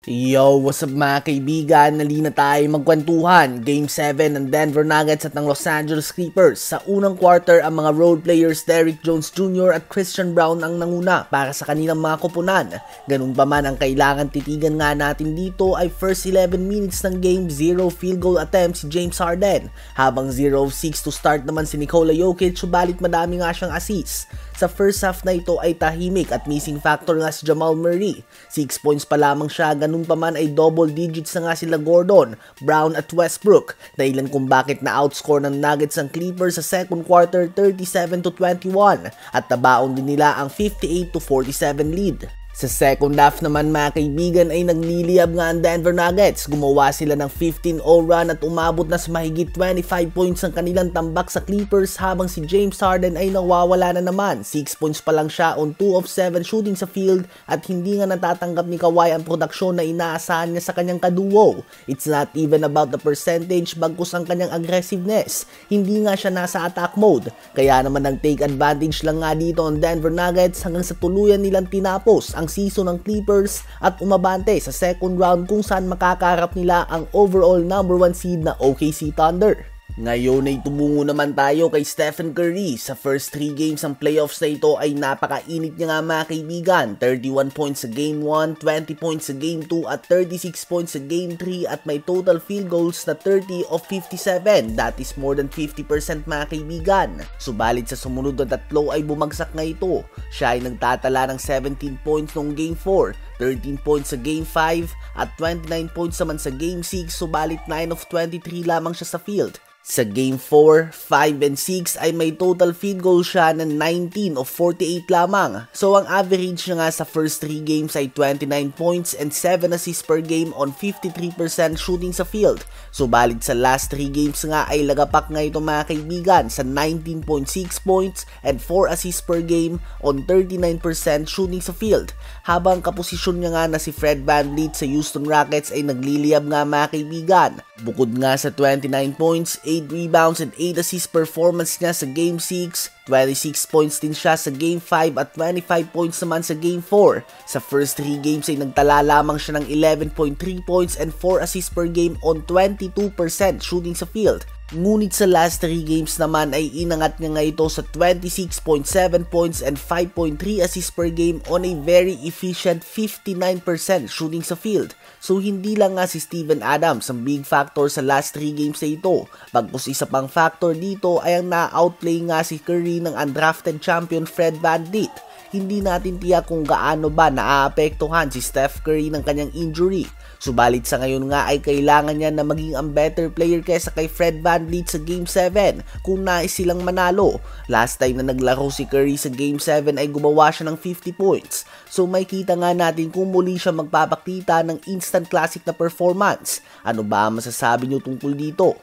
Yo, what's up mga kaibigan? Nali na tayo magkwentuhan. Game 7 ng Denver Nuggets at ng Los Angeles Clippers. Sa unang quarter, ang mga role players Derrick Jones Jr. at Christian Braun ang nanguna para sa kanilang mga koponan. Ganun pa man, ang kailangan titigan nga natin dito ay first 11 minutes ng game, 0 field goal attempt si James Harden. Habang 0-6 to start naman si Nikola Jokic, subalit madami nga siyang assist. Sa first half na ito ay tahimik at missing factor nga si Jamal Murray. 6 points pa lamang siya, ganun pa man ay double digits na nga sila Gordon, Brown at Westbrook. Dahilan kung bakit na outscore ng Nuggets ang Clippers sa second quarter 37-21 at nabaon din nila ang 58-47 lead. Sa second half naman mga kaibigan ay nagliliyab nga ang Denver Nuggets. Gumawa sila ng 15-0 run at umabot na sa mahigit 25 points ang kanilang tambak sa Clippers habang si James Harden ay nawawala na naman. 6 points pa lang siya on 2 of 7 shooting sa field at hindi nga natatanggap ni Kawhi ang produksyon na inaasahan niya sa kanyang kaduo. It's not even about the percentage bagkus ang kanyang aggressiveness. Hindi nga siya nasa attack mode. Kaya naman nag-take advantage lang nga dito ang Denver Nuggets hanggang sa tuluyan nilang tinapos ang season ng Clippers at umabante sa second round kung saan makakarap nila ang overall number 1 seed na OKC Thunder. Ngayon ay tumungo naman tayo kay Stephen Curry. Sa first 3 games ng playoffs na ito ay napakainit niya nga mga kaibigan. 31 points sa game 1, 20 points sa game 2 at 36 points sa game 3 at may total field goals na 30 of 57. That is more than 50% mga kaibigan. Subalit sa sumunod na tatlo ay bumagsak na ito. Siya ay nagtatala ng 17 points noong game 4. 13 points sa game 5 at 29 points naman sa game 6, subalit 9 of 23 lamang siya sa field. Sa game 4, 5 and 6 ay may total field goal siya na 19 of 48 lamang. So ang average niya nga sa first 3 games ay 29 points and 7 assists per game on 53% shooting sa field. Subalit sa last 3 games nga ay lagapak nga ito mga kaibigan sa 19.6 points and 4 assists per game on 39% shooting sa field. Habang kaposisyon niya nga na si Fred VanVleet sa Houston Rockets ay nagliliyab nga mga kaibigan. Bukod nga sa 29 points, 8 rebounds and 8 assists performance niya sa Game 6, 26 points din siya sa Game 5 at 25 points naman sa Game 4. Sa first 3 games ay nagtala lamang siya ng 11.3 points and 4 assists per game on 22% shooting sa field. Ngunit sa last 3 games naman ay inangat niya nga ito sa 26.7 points and 5.3 assists per game on a very efficient 59% shooting sa field. So hindi lang nga si Steven Adams ang big factor sa last 3 games na ito. Bagkus isa pang factor dito ay ang na-outplay nga si Curry ng undrafted champion Fred VanVleet. Hindi natin tiyak kung gaano ba naaapektuhan si Steph Curry ng kanyang injury. Subalit sa ngayon nga ay kailangan niya na maging ang better player kaysa kay Fred VanVleet sa Game 7 kung nais silang manalo. Last time na naglaro si Curry sa Game 7 ay gumawa siya ng 50 points. So may kita nga natin kung muli siya magpapakita ng instant classic na performance. Ano ba ang masasabi niyo tungkol dito?